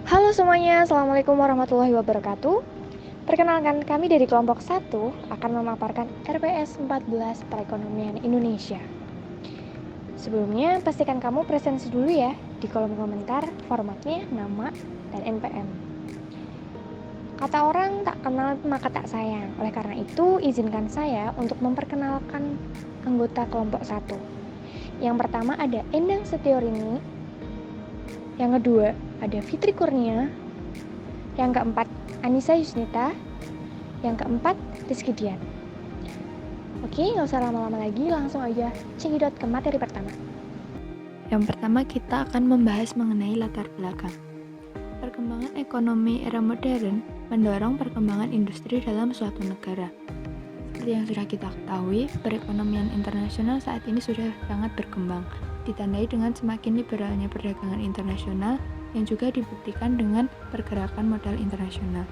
Halo semuanya, Assalamualaikum warahmatullahi wabarakatuh. Perkenalkan, kami dari kelompok 1 akan memaparkan RPS 14 Perekonomian Indonesia. Sebelumnya, pastikan kamu presensi dulu ya di kolom komentar, formatnya, nama, dan NPM. Kata orang tak kenal maka tak sayang. Oleh karena itu, izinkan saya untuk memperkenalkan anggota kelompok 1. Yang pertama ada Endang Setiorini. Yang kedua ada Fitri Kurnia. Yang keempat, Anissa Yusnita. Yang keempat, Rizky Dian. Oke, nggak usah lama-lama lagi, langsung aja cekidot ke materi pertama. Yang pertama kita akan membahas mengenai latar belakang. Perkembangan ekonomi era modern mendorong perkembangan industri dalam suatu negara. Seperti yang sudah kita ketahui, perekonomian internasional saat ini sudah sangat berkembang, ditandai dengan semakin liberalnya perdagangan internasional yang juga dibuktikan dengan pergerakan modal internasional.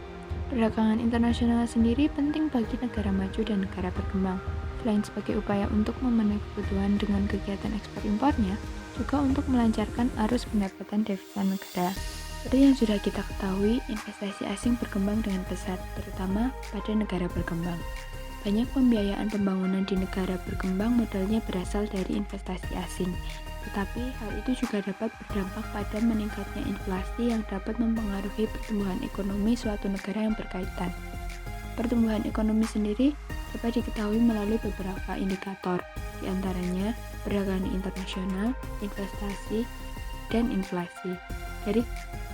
Perdagangan internasional sendiri penting bagi negara maju dan negara berkembang. Selain sebagai upaya untuk memenuhi kebutuhan dengan kegiatan ekspor impornya, juga untuk melancarkan arus pendapatan devisa negara. Seperti yang sudah kita ketahui, investasi asing berkembang dengan pesat, terutama pada negara berkembang. Banyak pembiayaan pembangunan di negara berkembang modalnya berasal dari investasi asing, tetapi hal itu juga dapat berdampak pada meningkatnya inflasi yang dapat mempengaruhi pertumbuhan ekonomi suatu negara yang berkaitan. Pertumbuhan ekonomi sendiri dapat diketahui melalui beberapa indikator, di antaranya perdagangan internasional, investasi, dan inflasi. Dari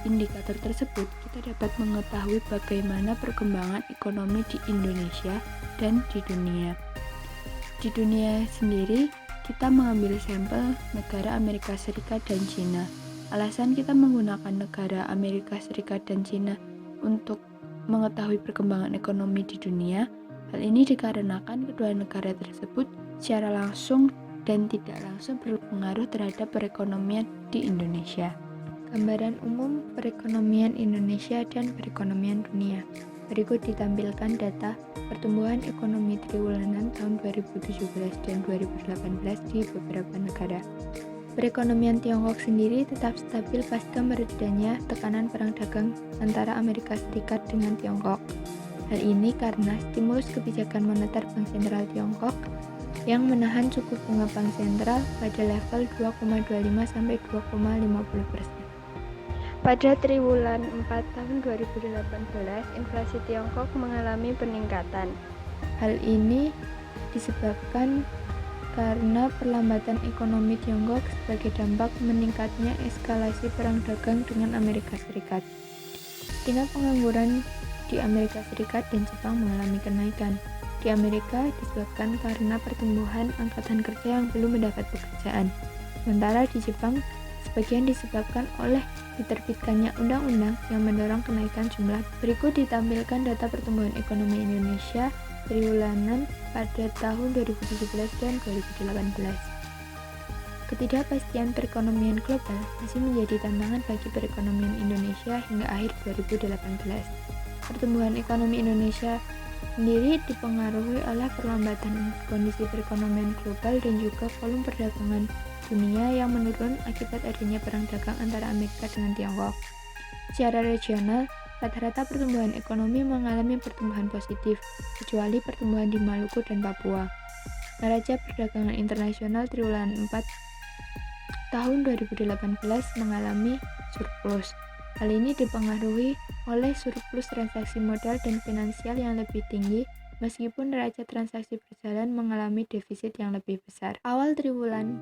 indikator tersebut, kita dapat mengetahui bagaimana perkembangan ekonomi di Indonesia dan di dunia. Di dunia sendiri, kita mengambil sampel negara Amerika Serikat dan Cina. Alasan kita menggunakan negara Amerika Serikat dan Cina untuk mengetahui perkembangan ekonomi di dunia, hal ini dikarenakan kedua negara tersebut secara langsung dan tidak langsung berpengaruh terhadap perekonomian di Indonesia. Gambaran umum perekonomian Indonesia dan perekonomian dunia. Berikut ditampilkan data pertumbuhan ekonomi triwulan tahun 2017 dan 2018 di beberapa negara. Perekonomian Tiongkok sendiri tetap stabil pasca meredanya tekanan perang dagang antara Amerika Serikat dengan Tiongkok. Hal ini karena stimulus kebijakan moneter Bank Sentral Tiongkok yang menahan suku bunga bank sentral pada level 2,25 sampai 2,50%. Pada triwulan 4 tahun 2018, inflasi Tiongkok mengalami peningkatan. Hal ini disebabkan karena perlambatan ekonomi Tiongkok sebagai dampak meningkatnya eskalasi perang dagang dengan Amerika Serikat. Tingkat pengangguran di Amerika Serikat dan Jepang mengalami kenaikan. Di Amerika disebabkan karena pertumbuhan angkatan kerja yang belum mendapat pekerjaan. Sementara di Jepang, sebagian disebabkan oleh diterbitkannya undang-undang yang mendorong kenaikan jumlah. Berikut ditampilkan data pertumbuhan ekonomi Indonesia triwulan pada tahun 2017 dan 2018. Ketidakpastian perekonomian global masih menjadi tantangan bagi perekonomian Indonesia hingga akhir 2018. Pertumbuhan ekonomi Indonesia sendiri dipengaruhi oleh perlambatan kondisi perekonomian global dan juga volume perdagangan dunia yang menurun akibat adanya perang dagang antara Amerika dengan Tiongkok. Secara regional, rata-rata pertumbuhan ekonomi mengalami pertumbuhan positif, kecuali pertumbuhan di Maluku dan Papua. Neraca perdagangan internasional triwulan 4 tahun 2018 mengalami surplus. Hal ini dipengaruhi oleh surplus transaksi modal dan finansial yang lebih tinggi, meskipun neraca transaksi berjalan mengalami defisit yang lebih besar. Awal triwulan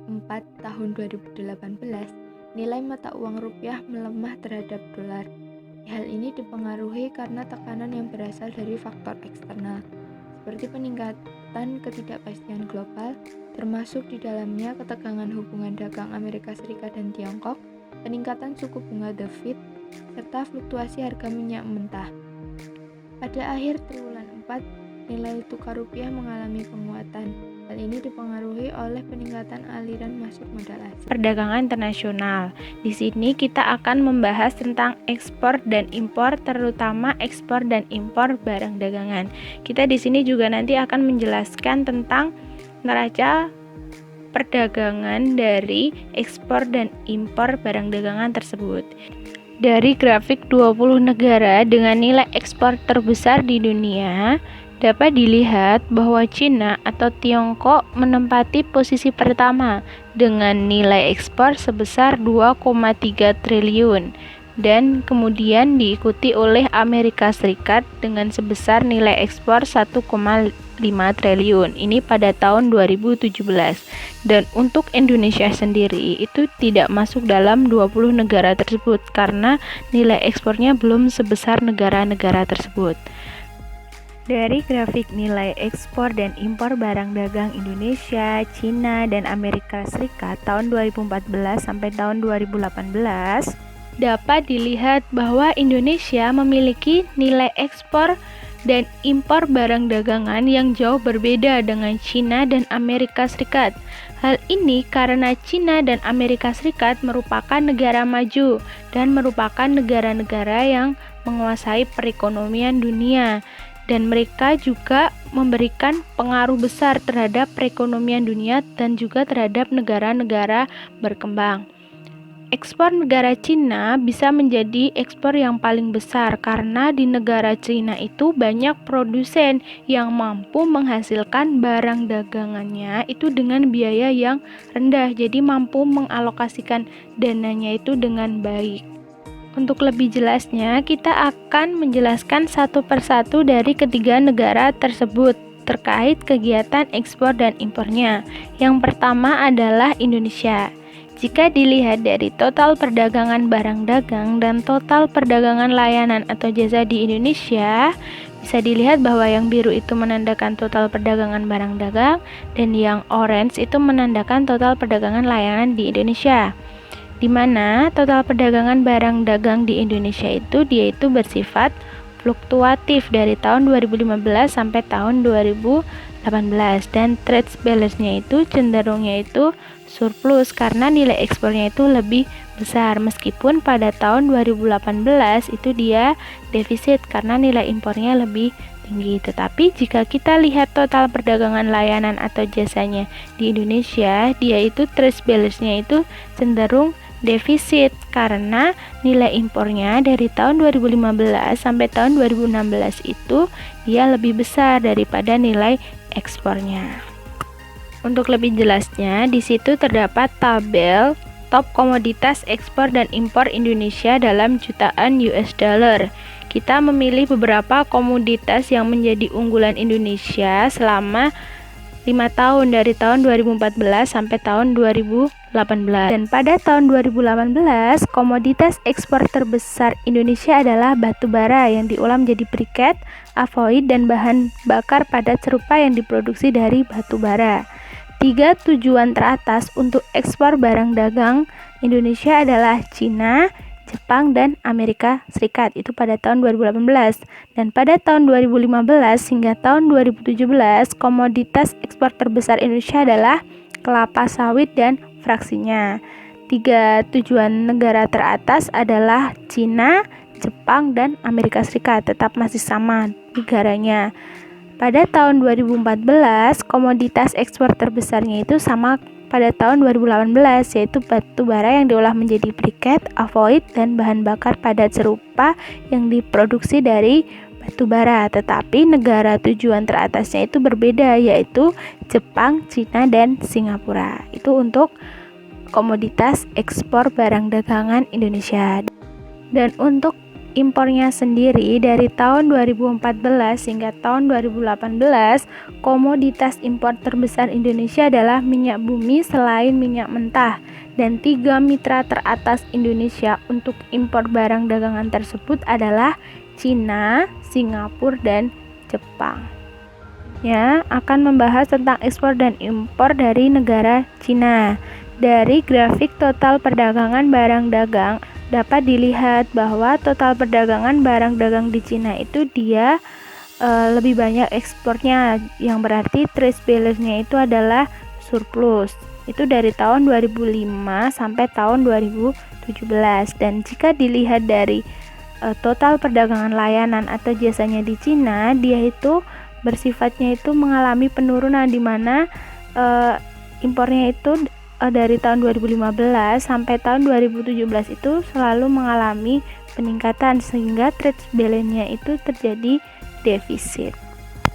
4 tahun 2018, nilai mata uang rupiah melemah terhadap dolar. Hal ini dipengaruhi karena tekanan yang berasal dari faktor eksternal, seperti peningkatan ketidakpastian global, termasuk di dalamnya ketegangan hubungan dagang Amerika Serikat dan Tiongkok, peningkatan suku bunga The Fed, serta fluktuasi harga minyak mentah. Pada akhir triwulan 4, nilai tukar rupiah mengalami penguatan. Hal ini dipengaruhi oleh peningkatan aliran masuk modal asing. Perdagangan internasional. Di sini kita akan membahas tentang ekspor dan impor, terutama ekspor dan impor barang dagangan. Kita di sini juga nanti akan menjelaskan tentang neraca perdagangan dari ekspor dan impor barang dagangan tersebut. Dari grafik 20 negara dengan nilai ekspor terbesar di dunia, dapat dilihat bahwa Cina atau Tiongkok menempati posisi pertama dengan nilai ekspor sebesar 2,3 triliun dan kemudian diikuti oleh Amerika Serikat dengan sebesar nilai ekspor 1,5 triliun. Ini pada tahun 2017. Dan untuk Indonesia sendiri itu tidak masuk dalam 20 negara tersebut karena nilai ekspornya belum sebesar negara-negara tersebut. Dari grafik nilai ekspor dan impor barang dagang Indonesia, Cina, dan Amerika Serikat tahun 2014 sampai tahun 2018, dapat dilihat bahwa Indonesia memiliki nilai ekspor dan impor barang dagangan yang jauh berbeda dengan Cina dan Amerika Serikat. Hal ini karena Cina dan Amerika Serikat merupakan negara maju dan merupakan negara-negara yang menguasai perekonomian dunia, dan mereka juga memberikan pengaruh besar terhadap perekonomian dunia dan juga terhadap negara-negara berkembang. Ekspor negara Cina bisa menjadi ekspor yang paling besar karena di negara Cina itu banyak produsen yang mampu menghasilkan barang dagangannya itu dengan biaya yang rendah, jadi mampu mengalokasikan dananya itu dengan baik. Untuk lebih jelasnya, kita akan menjelaskan satu persatu dari ketiga negara tersebut terkait kegiatan ekspor dan impornya. Yang pertama adalah Indonesia. Jika dilihat dari total perdagangan barang dagang dan total perdagangan layanan atau jasa di Indonesia, bisa dilihat bahwa yang biru itu menandakan total perdagangan barang dagang dan yang orange itu menandakan total perdagangan layanan di Indonesia. Di mana total perdagangan barang dagang di Indonesia itu dia itu bersifat fluktuatif dari tahun 2015 sampai tahun 2018 dan trade balance-nya itu cenderungnya itu surplus karena nilai ekspornya itu lebih besar, meskipun pada tahun 2018 itu dia defisit karena nilai impornya lebih tinggi. Tetapi jika kita lihat total perdagangan layanan atau jasanya di Indonesia, dia itu trade balance-nya itu cenderung defisit karena nilai impornya dari tahun 2015 sampai tahun 2016 itu dia lebih besar daripada nilai ekspornya. Untuk lebih jelasnya, di situ terdapat tabel top komoditas ekspor dan impor Indonesia dalam jutaan US dollar. Kita memilih beberapa komoditas yang menjadi unggulan Indonesia selama 5 tahun dari tahun 2014 sampai tahun 2018. Dan pada tahun 2018, komoditas ekspor terbesar Indonesia adalah batu bara yang diolah menjadi briket, avoid, dan bahan bakar padat serupa yang diproduksi dari batu bara. 3 tujuan teratas untuk ekspor barang dagang Indonesia adalah Cina, Jepang, dan Amerika Serikat. Itu pada tahun 2018. Dan pada tahun 2015 hingga tahun 2017, komoditas ekspor terbesar Indonesia adalah kelapa sawit dan fraksinya. 3 tujuan negara teratas adalah Cina, Jepang, dan Amerika Serikat. Tetap masih sama negaranya. Pada tahun 2014, komoditas ekspor terbesarnya itu sama pada tahun 2018, yaitu batu bara yang diolah menjadi briket, avoid, dan bahan bakar padat serupa yang diproduksi dari batu bara. Tetapi negara tujuan teratasnya itu berbeda, yaitu Jepang, Cina, dan Singapura. Itu untuk komoditas ekspor barang dagangan Indonesia. Dan untuk impornya sendiri dari tahun 2014 hingga tahun 2018, komoditas impor terbesar Indonesia adalah minyak bumi selain minyak mentah, dan 3 mitra teratas Indonesia untuk impor barang dagangan tersebut adalah Cina, Singapura, dan Jepang. Ya, akan membahas tentang ekspor dan impor dari negara Cina. Dari grafik total perdagangan barang dagang dapat dilihat bahwa total perdagangan barang dagang di Cina itu dia lebih banyak ekspornya, yang berarti trade balance-nya itu adalah surplus. Itu dari tahun 2005 sampai tahun 2017. Dan jika dilihat dari total perdagangan layanan atau jasanya di Cina, dia itu bersifatnya itu mengalami penurunan, di mana impornya itu dari tahun 2015 sampai tahun 2017 itu selalu mengalami peningkatan sehingga trade balance-nya itu terjadi defisit.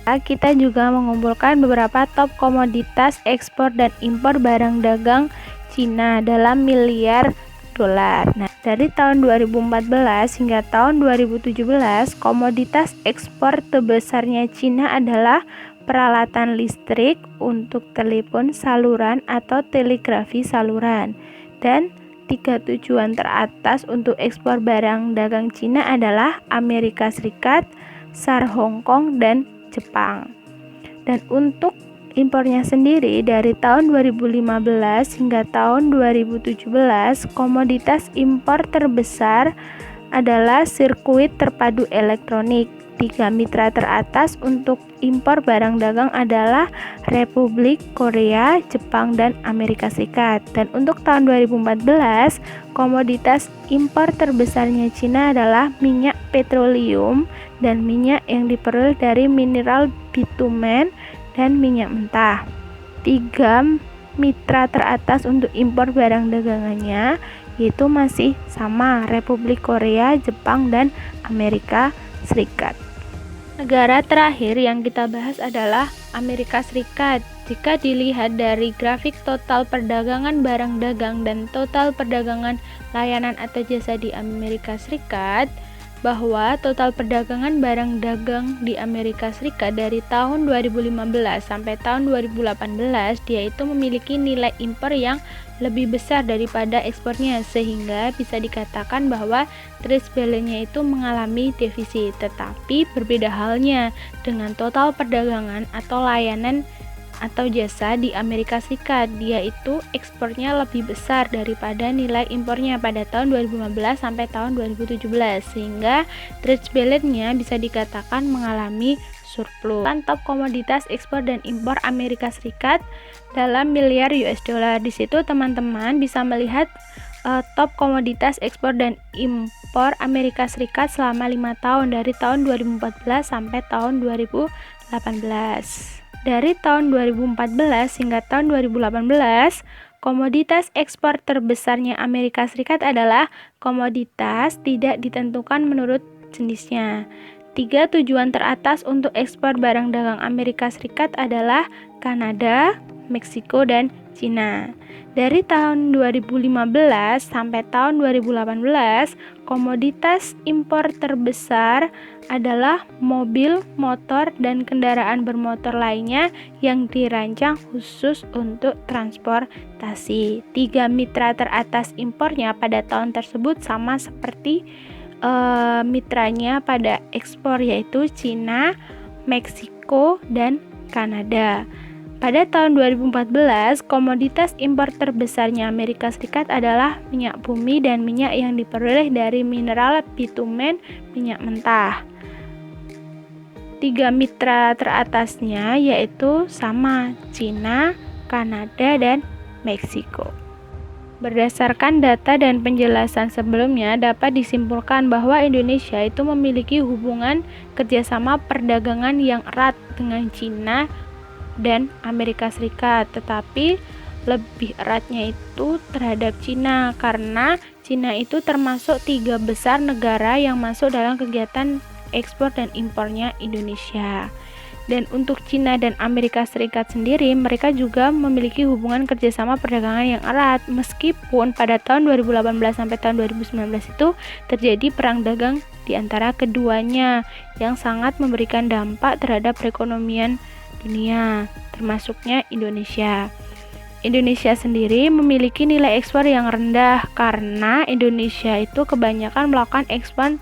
Kita juga mengumpulkan beberapa top komoditas ekspor dan impor barang dagang Cina dalam miliar dolar. Nah, dari tahun 2014 hingga tahun 2017, komoditas ekspor terbesarnya Cina adalah peralatan listrik untuk telepon saluran atau telegrafi saluran. Dan 3 tujuan teratas untuk ekspor barang dagang Cina adalah Amerika Serikat, SAR Hong Kong, dan Jepang. Dan untuk impornya sendiri dari tahun 2015 hingga tahun 2017, komoditas impor terbesar adalah sirkuit terpadu elektronik. 3 mitra teratas untuk impor barang dagang adalah Republik Korea, Jepang, dan Amerika Serikat. Dan untuk tahun 2014, komoditas impor terbesarnya Cina adalah minyak petroleum dan minyak yang diperoleh dari mineral bitumen dan minyak mentah. 3 mitra teratas untuk impor barang dagangannya yaitu masih sama, Republik Korea, Jepang, dan Amerika Serikat. Negara terakhir yang kita bahas adalah Amerika Serikat. Jika dilihat dari grafik total perdagangan barang dagang dan total perdagangan layanan atau jasa di Amerika Serikat, bahwa total perdagangan barang dagang di Amerika Serikat dari tahun 2015 sampai tahun 2018 dia itu memiliki nilai impor yang lebih besar daripada ekspornya, sehingga bisa dikatakan bahwa trade balance-nya itu mengalami defisit. Tetapi berbeda halnya dengan total perdagangan atau layanan atau jasa di Amerika Serikat, dia itu ekspornya lebih besar daripada nilai impornya pada tahun 2015 sampai tahun 2017, sehingga trade balance-nya bisa dikatakan mengalami surplus. Top komoditas ekspor dan impor Amerika Serikat dalam miliar US dollar. Di situ teman-teman bisa melihat top komoditas ekspor dan impor Amerika Serikat selama 5 tahun dari tahun 2014 sampai tahun 2018. Dari tahun 2014 hingga tahun 2018, komoditas ekspor terbesarnya Amerika Serikat adalah komoditas tidak ditentukan menurut jenisnya. 3 tujuan teratas untuk ekspor barang dagang Amerika Serikat adalah Kanada, Meksiko, dan Cina. Dari tahun 2015 sampai tahun 2018, komoditas impor terbesar adalah mobil, motor, dan kendaraan bermotor lainnya yang dirancang khusus untuk transportasi. 3 mitra teratas impornya pada tahun tersebut sama seperti mitranya pada ekspor, yaitu Cina, Meksiko, dan Kanada. Pada tahun 2014, komoditas impor terbesarnya Amerika Serikat adalah minyak bumi dan minyak yang diperoleh dari mineral bitumen, minyak mentah. 3 mitra teratasnya yaitu sama, Cina, Kanada, dan Meksiko. Berdasarkan data dan penjelasan sebelumnya, dapat disimpulkan bahwa Indonesia itu memiliki hubungan kerjasama perdagangan yang erat dengan Cina dan Amerika Serikat, tetapi lebih eratnya itu terhadap Cina karena Cina itu termasuk 3 besar negara yang masuk dalam kegiatan ekspor dan impornya Indonesia. Dan untuk Cina dan Amerika Serikat sendiri, mereka juga memiliki hubungan kerjasama perdagangan yang erat, meskipun pada tahun 2018 sampai tahun 2019 itu terjadi perang dagang di antara keduanya yang sangat memberikan dampak terhadap perekonomian dunia, termasuknya Indonesia. Indonesia sendiri memiliki nilai ekspor yang rendah karena Indonesia itu kebanyakan melakukan ekspor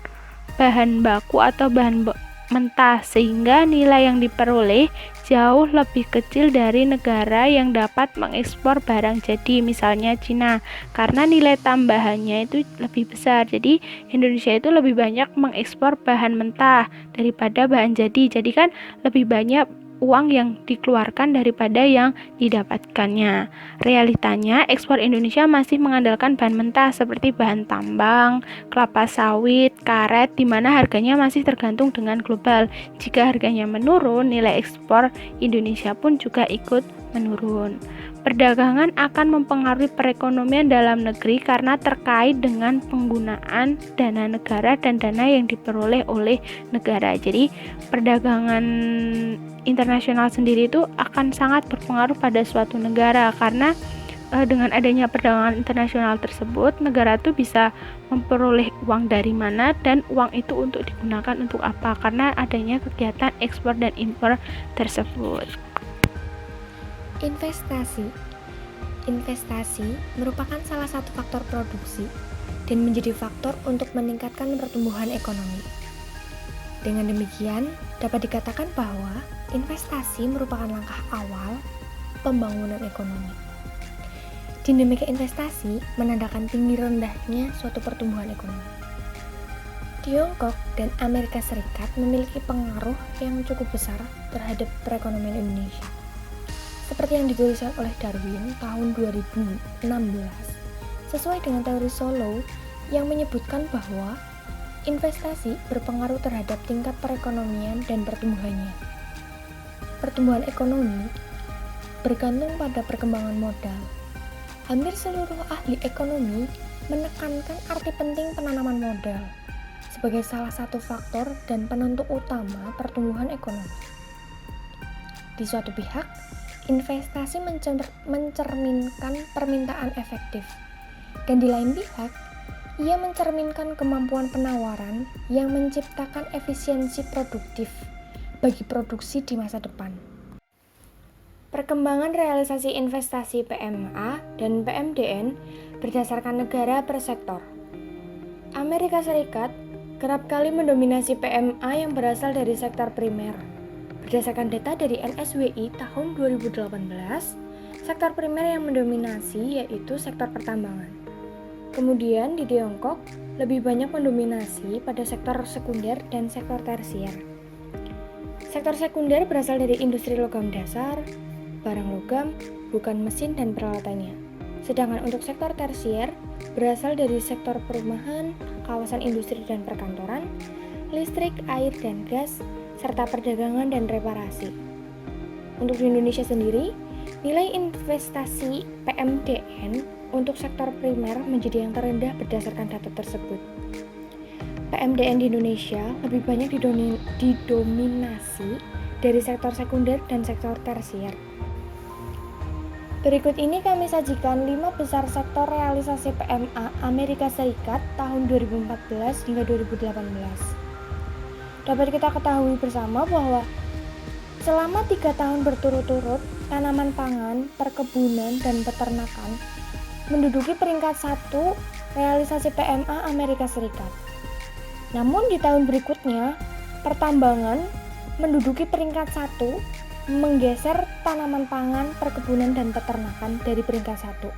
bahan baku atau bahan mentah, sehingga nilai yang diperoleh jauh lebih kecil dari negara yang dapat mengekspor barang jadi, misalnya Cina, karena nilai tambahannya itu lebih besar. Jadi Indonesia itu lebih banyak mengekspor bahan mentah daripada bahan jadi kan lebih banyak uang yang dikeluarkan daripada yang didapatkannya. Realitanya, ekspor Indonesia masih mengandalkan bahan mentah seperti bahan tambang, kelapa sawit, karet, di mana harganya masih tergantung dengan global. Jika harganya menurun, nilai ekspor Indonesia pun juga ikut menurun. Perdagangan akan mempengaruhi perekonomian dalam negeri karena terkait dengan penggunaan dana negara dan dana yang diperoleh oleh negara. Jadi, perdagangan internasional sendiri itu akan sangat berpengaruh pada suatu negara karena dengan adanya perdagangan internasional tersebut, negara itu bisa memperoleh uang dari mana dan uang itu untuk digunakan untuk apa karena adanya kegiatan ekspor dan impor tersebut. Investasi merupakan salah satu faktor produksi dan menjadi faktor untuk meningkatkan pertumbuhan ekonomi. Dengan demikian, dapat dikatakan bahwa investasi merupakan langkah awal pembangunan ekonomi. Dinamika investasi menandakan tinggi rendahnya suatu pertumbuhan ekonomi. Tiongkok dan Amerika Serikat memiliki pengaruh yang cukup besar terhadap perekonomian Indonesia. Seperti yang dituliskan oleh Darwin tahun 2016, sesuai dengan teori Solow yang menyebutkan bahwa investasi berpengaruh terhadap tingkat perekonomian dan pertumbuhannya. Pertumbuhan ekonomi bergantung pada perkembangan modal. Hampir seluruh ahli ekonomi menekankan arti penting penanaman modal sebagai salah satu faktor dan penentu utama pertumbuhan ekonomi. Di suatu pihak, investasi mencerminkan permintaan efektif, dan di lain pihak, ia mencerminkan kemampuan penawaran yang menciptakan efisiensi produktif bagi produksi di masa depan. Perkembangan realisasi investasi PMA dan PMDN berdasarkan negara per sektor. Amerika Serikat kerap kali mendominasi PMA yang berasal dari sektor primer. Berdasarkan data dari NSWI tahun 2018, sektor primer yang mendominasi yaitu sektor pertambangan. Kemudian di Tiongkok lebih banyak mendominasi pada sektor sekunder dan sektor tersier. Sektor sekunder berasal dari industri logam dasar, barang logam, bukan mesin dan peralatannya. Sedangkan untuk sektor tersier berasal dari sektor perumahan, kawasan industri dan perkantoran, listrik, air dan gas, serta perdagangan dan reparasi. Untuk di Indonesia sendiri, nilai investasi PMDN untuk sektor primer menjadi yang terendah berdasarkan data tersebut. PMDN di Indonesia lebih banyak didominasi dari sektor sekunder dan sektor tersier. Berikut ini kami sajikan 5 besar sektor realisasi PMA Amerika Serikat tahun 2014 hingga 2018. Dapat kita ketahui bersama bahwa selama 3 tahun berturut-turut, tanaman pangan, perkebunan, dan peternakan menduduki peringkat 1 realisasi PMA Amerika Serikat. Namun di tahun berikutnya, pertambangan menduduki peringkat 1, menggeser tanaman pangan, perkebunan, dan peternakan dari peringkat 1.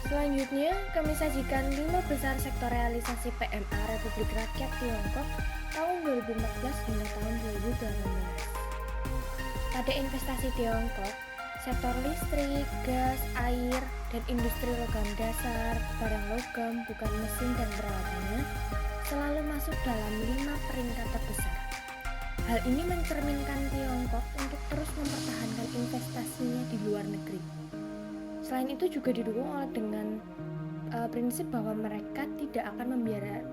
Selanjutnya, kami sajikan 5 besar sektor realisasi PMA Republik Rakyat Tiongkok tahun 2014 hingga tahun 2018. Pada investasi Tiongkok, sektor listrik, gas, air, dan industri logam dasar, barang logam, bukan mesin dan peralatannya selalu masuk dalam 5 peringkat terbesar. Hal ini mencerminkan Tiongkok untuk terus mempertahankan investasinya di luar negeri. Selain itu juga didukung oleh dengan prinsip bahwa mereka tidak akan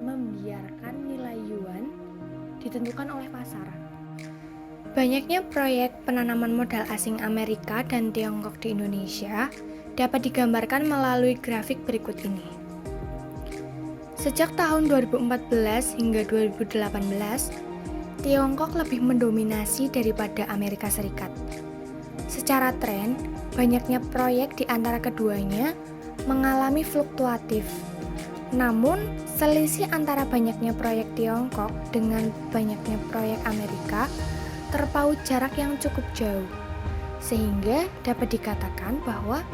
membiarkan nilai yuan ditentukan oleh pasar. Banyaknya proyek penanaman modal asing Amerika dan Tiongkok di Indonesia dapat digambarkan melalui grafik berikut ini. Sejak tahun 2014 hingga 2018, Tiongkok lebih mendominasi daripada Amerika Serikat. Secara tren, banyaknya proyek di antara keduanya mengalami fluktuatif. Namun, selisih antara banyaknya proyek Tiongkok dengan banyaknya proyek Amerika terpaut jarak yang cukup jauh, sehingga dapat dikatakan bahwa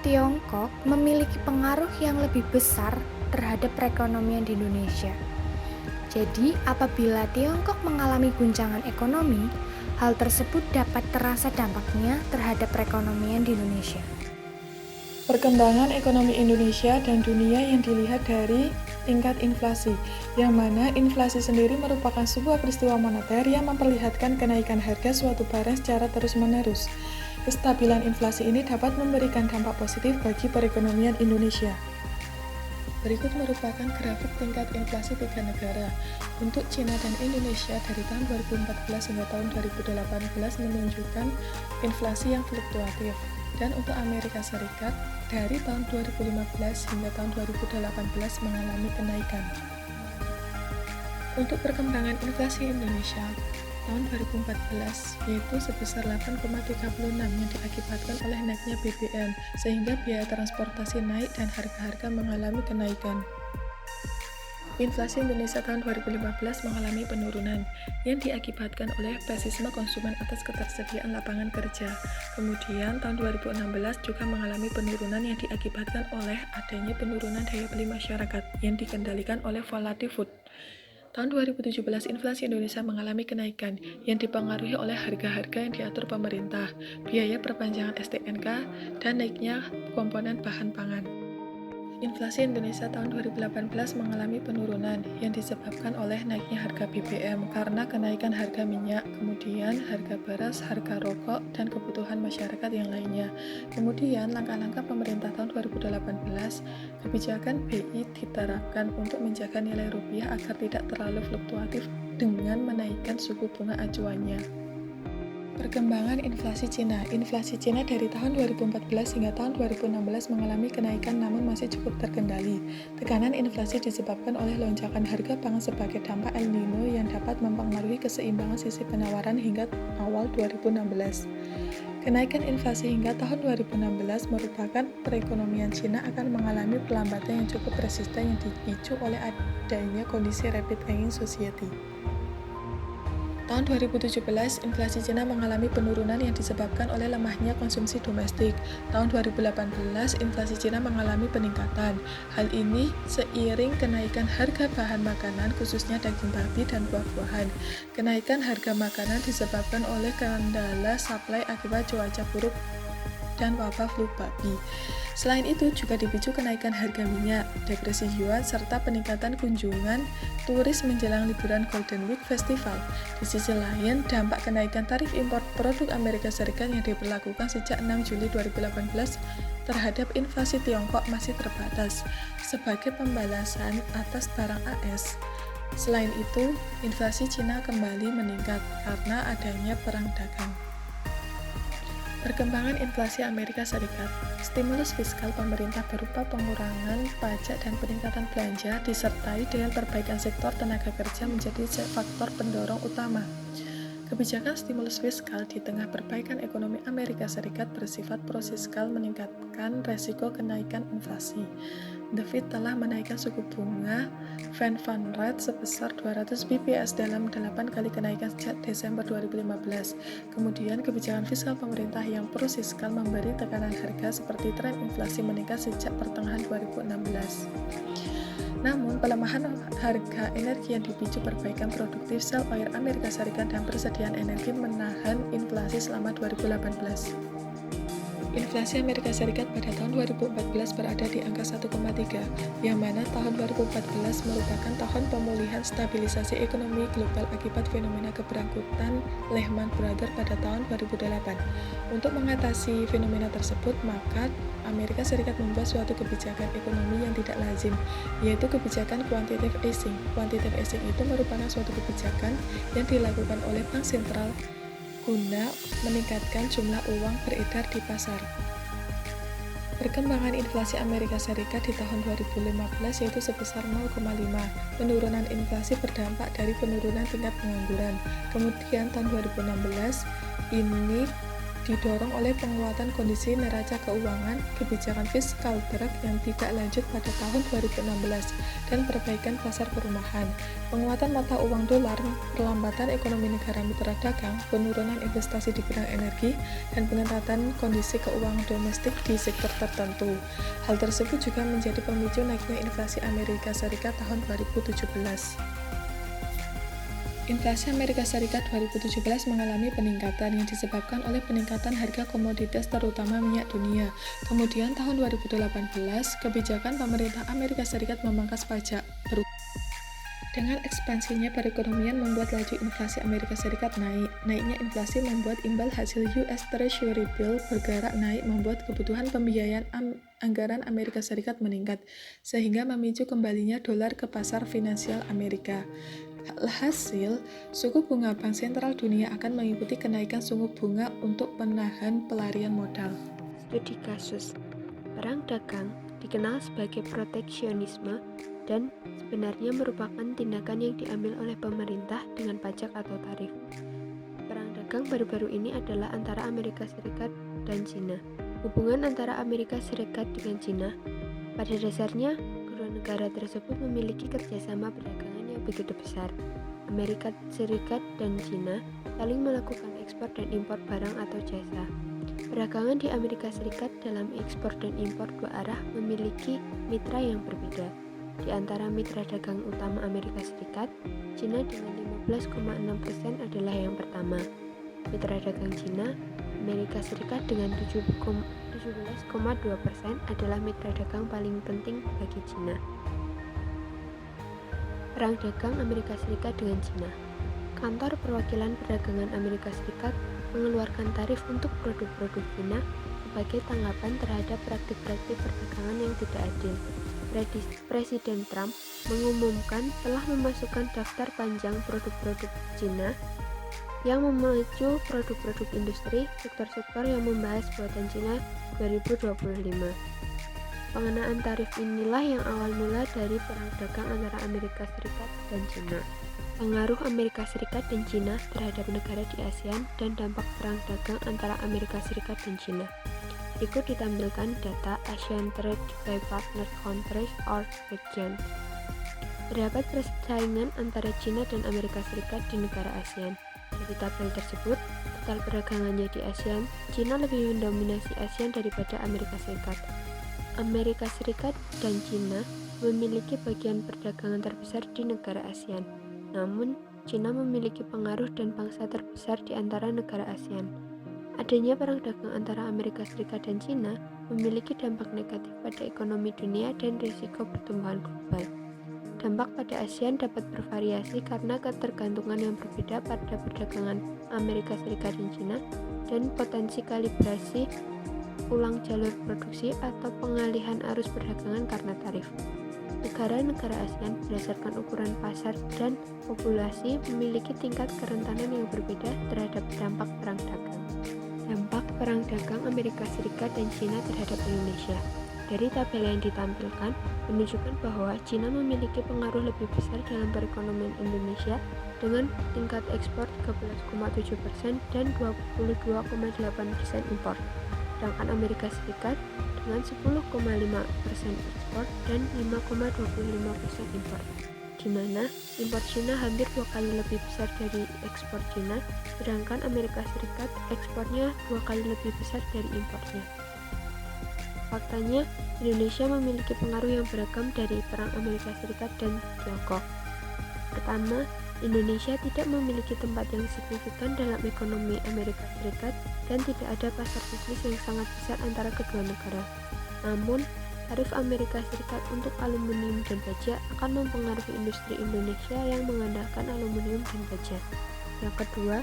Tiongkok memiliki pengaruh yang lebih besar terhadap perekonomian di Indonesia. Jadi, apabila Tiongkok mengalami guncangan ekonomi, hal tersebut dapat terasa dampaknya terhadap perekonomian di Indonesia. Perkembangan ekonomi Indonesia dan dunia yang dilihat dari tingkat inflasi, yang mana inflasi sendiri merupakan sebuah peristiwa moneter yang memperlihatkan kenaikan harga suatu barang secara terus-menerus. Kestabilan inflasi ini dapat memberikan dampak positif bagi perekonomian Indonesia. Berikut merupakan grafik tingkat inflasi 3 negara. Untuk Cina dan Indonesia dari tahun 2014 hingga tahun 2018 menunjukkan inflasi yang fluktuatif. Dan untuk Amerika Serikat dari tahun 2015 hingga tahun 2018 mengalami kenaikan. Untuk perkembangan inflasi Indonesia tahun 2014 yaitu sebesar 8,36 yang diakibatkan oleh naiknya BBM sehingga biaya transportasi naik dan harga-harga mengalami kenaikan. Inflasi Indonesia tahun 2015 mengalami penurunan yang diakibatkan oleh pesimisme konsumen atas ketersediaan lapangan kerja. Kemudian tahun 2016 juga mengalami penurunan yang diakibatkan oleh adanya penurunan daya beli masyarakat yang dikendalikan oleh volatil food. Tahun 2017 inflasi Indonesia mengalami kenaikan yang dipengaruhi oleh harga-harga yang diatur pemerintah, biaya perpanjangan STNK, dan naiknya komponen bahan pangan. Inflasi Indonesia tahun 2018 mengalami penurunan yang disebabkan oleh naiknya harga BBM karena kenaikan harga minyak, kemudian harga beras, harga rokok, dan kebutuhan masyarakat yang lainnya. Kemudian langkah-langkah pemerintah tahun 2018, kebijakan BI diterapkan untuk menjaga nilai rupiah agar tidak terlalu fluktuatif dengan menaikkan suku bunga acuannya. Perkembangan inflasi Cina. Inflasi Cina dari tahun 2014 hingga tahun 2016 mengalami kenaikan namun masih cukup terkendali. Tekanan inflasi disebabkan oleh lonjakan harga pangan sebagai dampak El Nino yang dapat mempengaruhi keseimbangan sisi penawaran hingga awal 2016. Kenaikan inflasi hingga tahun 2016 merupakan perekonomian Cina akan mengalami perlambatan yang cukup resisten yang dipicu oleh adanya kondisi rapid aging society. Tahun 2017, inflasi Cina mengalami penurunan yang disebabkan oleh lemahnya konsumsi domestik. Tahun 2018, inflasi Cina mengalami peningkatan. Hal ini seiring kenaikan harga bahan makanan, khususnya daging babi dan buah-buahan. Kenaikan harga makanan disebabkan oleh kendala suplai akibat cuaca buruk dan wabah flu babi. Selain itu juga dipicu kenaikan harga minyak, depresi yuan, serta peningkatan kunjungan turis menjelang liburan Golden Week Festival. Di sisi lain, dampak kenaikan tarif impor produk Amerika Serikat yang diberlakukan sejak 6 Juli 2018 terhadap inflasi Tiongkok masih terbatas sebagai pembalasan atas barang AS. Selain itu, inflasi Cina kembali meningkat karena adanya perang dagang. Perkembangan inflasi Amerika Serikat. Stimulus fiskal pemerintah berupa pengurangan pajak dan peningkatan belanja disertai dengan perbaikan sektor tenaga kerja menjadi faktor pendorong utama. Kebijakan stimulus fiskal di tengah perbaikan ekonomi Amerika Serikat bersifat prosiskal meningkatkan resiko kenaikan inflasi. The Fed telah menaikkan suku bunga Fed Fund Rate sebesar 200 bps dalam 8 kali kenaikan sejak Desember 2015. Kemudian kebijakan fiskal pemerintah yang prosiskal memberi tekanan harga seperti tren inflasi meningkat sejak pertengahan 2016. Namun, pelemahan harga energi yang dipicu perbaikan produktif sel oil Amerika Serikat dan persediaan energi menahan inflasi selama 2018. Inflasi Amerika Serikat pada tahun 2014 berada di angka 1,3, yang mana tahun 2014 merupakan tahun pemulihan stabilisasi ekonomi global akibat fenomena keberangkutan Lehman Brothers pada tahun 2008. Untuk mengatasi fenomena tersebut, maka Amerika Serikat membuat suatu kebijakan ekonomi yang tidak lazim, yaitu kebijakan quantitative easing. Quantitative easing itu merupakan suatu kebijakan yang dilakukan oleh bank sentral guna meningkatkan jumlah uang beredar di pasar. Perkembangan inflasi Amerika Serikat di tahun 2015 yaitu sebesar 0,5. Penurunan inflasi berdampak dari penurunan tingkat pengangguran. Kemudian tahun 2016 ini didorong oleh penguatan kondisi neraca keuangan, kebijakan fiskal berat yang tidak lanjut pada tahun 2016, dan perbaikan pasar perumahan. Penguatan mata uang dolar, perlambatan ekonomi negara mitra dagang, penurunan investasi di bidang energi, dan pengetatan kondisi keuangan domestik di sektor tertentu. Hal tersebut juga menjadi pemicu naiknya inflasi Amerika Serikat tahun 2017. Inflasi Amerika Serikat 2017 mengalami peningkatan yang disebabkan oleh peningkatan harga komoditas terutama minyak dunia. Kemudian tahun 2018, kebijakan pemerintah Amerika Serikat memangkas pajak Dengan ekspansinya perekonomian membuat laju inflasi Amerika Serikat naik. Naiknya inflasi membuat imbal hasil US Treasury Bill bergerak naik membuat kebutuhan pembiayaan anggaran Amerika Serikat meningkat, sehingga memicu kembalinya dolar ke pasar finansial Amerika. Hasil, suku bunga Bank Sentral Dunia akan mengikuti kenaikan suku bunga untuk menahan pelarian modal. Studi kasus. Perang dagang dikenal sebagai proteksionisme dan sebenarnya merupakan tindakan yang diambil oleh pemerintah dengan pajak atau tarif. Perang dagang baru-baru ini adalah antara Amerika Serikat dan Cina. Hubungan antara Amerika Serikat dengan Cina, pada dasarnya kedua negara tersebut memiliki kerjasama perdagangan yang begitu besar. Amerika Serikat dan Cina saling melakukan ekspor dan impor barang atau jasa. Perdagangan di Amerika Serikat dalam ekspor dan impor dua arah memiliki mitra yang berbeda. Di antara mitra dagang utama Amerika Serikat, Cina dengan 15,6% adalah yang pertama. Mitra dagang Cina, Amerika Serikat dengan 17,2% adalah mitra dagang paling penting bagi Cina. Perang dagang Amerika Serikat dengan Cina. Kantor Perwakilan Perdagangan Amerika Serikat mengeluarkan tarif untuk produk-produk Cina sebagai tanggapan terhadap praktik-praktik perdagangan yang tidak adil. Presiden Trump mengumumkan telah memasukkan daftar panjang produk-produk Cina yang memacu produk-produk industri sektor-sektor yang membahas buatan Cina 2025. Pengenaan tarif inilah yang awal mula dari perang dagang antara Amerika Serikat dan Cina. Pengaruh Amerika Serikat dan Cina terhadap negara di ASEAN dan dampak perang dagang antara Amerika Serikat dan Cina. Berikut ditampilkan data ASEAN Trade by Partner Countries or Region. Terdapat persaingan antara Cina dan Amerika Serikat di negara ASEAN. Dari tabel tersebut, total perdagangannya di ASEAN, Cina lebih mendominasi ASEAN daripada Amerika Serikat. Amerika Serikat dan Cina memiliki bagian perdagangan terbesar di negara ASEAN. Namun, Cina memiliki pengaruh dan pangsa terbesar di antara negara ASEAN. Adanya perang dagang antara Amerika Serikat dan Cina memiliki dampak negatif pada ekonomi dunia dan risiko pertumbuhan global. Dampak pada ASEAN dapat bervariasi karena ketergantungan yang berbeda pada perdagangan Amerika Serikat dan Cina dan potensi kalibrasi ulang jalur produksi atau pengalihan arus perdagangan karena tarif. Negara-negara ASEAN berdasarkan ukuran pasar dan populasi memiliki tingkat kerentanan yang berbeda terhadap dampak perang dagang. Dampak perang dagang Amerika Serikat dan Cina terhadap Indonesia. Dari tabel yang ditampilkan, menunjukkan bahwa Cina memiliki pengaruh lebih besar dalam perekonomian Indonesia dengan tingkat ekspor 13,7% dan 22,8% impor. Sedangkan Amerika Serikat dengan 10,5% ekspor dan 5,25% impor, di mana impor Cina hampir 2 kali lebih besar dari ekspor Cina, sedangkan Amerika Serikat ekspornya 2 kali lebih besar dari impornya. Faktanya, Indonesia memiliki pengaruh yang beragam dari perang Amerika Serikat dan Tiongkok. Pertama, Indonesia tidak memiliki tempat yang signifikan dalam ekonomi Amerika Serikat dan tidak ada pasar bisnis yang sangat besar antara kedua negara. Namun, tarif Amerika Serikat untuk aluminium dan baja akan mempengaruhi industri Indonesia yang mengandalkan aluminium dan baja. Yang kedua,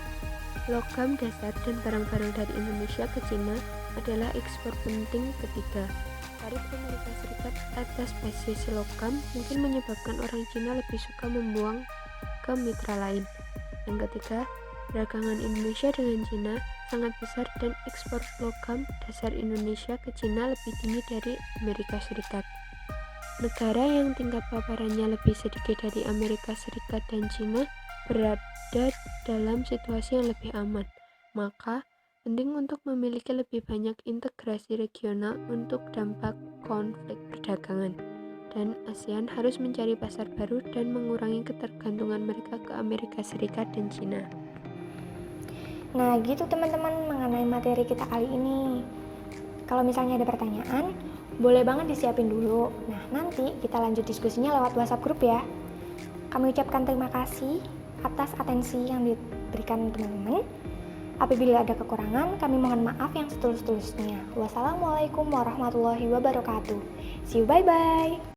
logam dasar dan barang-barang dari Indonesia ke Cina adalah ekspor penting ketiga. Tarif Amerika Serikat atas basis logam mungkin menyebabkan orang Cina lebih suka membuang ke mitra lain. Yang ketiga, perdagangan Indonesia dengan Cina sangat besar dan ekspor logam dasar Indonesia ke Cina lebih tinggi dari Amerika Serikat. Negara yang tingkat paparannya lebih sedikit dari Amerika Serikat dan Cina berada dalam situasi yang lebih aman. Maka, penting untuk memiliki lebih banyak integrasi regional untuk dampak konflik perdagangan. Dan ASEAN harus mencari pasar baru dan mengurangi ketergantungan mereka ke Amerika Serikat dan Cina. Nah gitu teman-teman mengenai materi kita kali ini. Kalau misalnya ada pertanyaan, boleh banget disiapin dulu. Nah nanti kita lanjut diskusinya lewat WhatsApp grup ya. Kami ucapkan terima kasih atas atensi yang diberikan teman-teman. Apabila ada kekurangan, kami mohon maaf yang setulus-tulusnya. Wassalamualaikum warahmatullahi wabarakatuh. See you, bye-bye.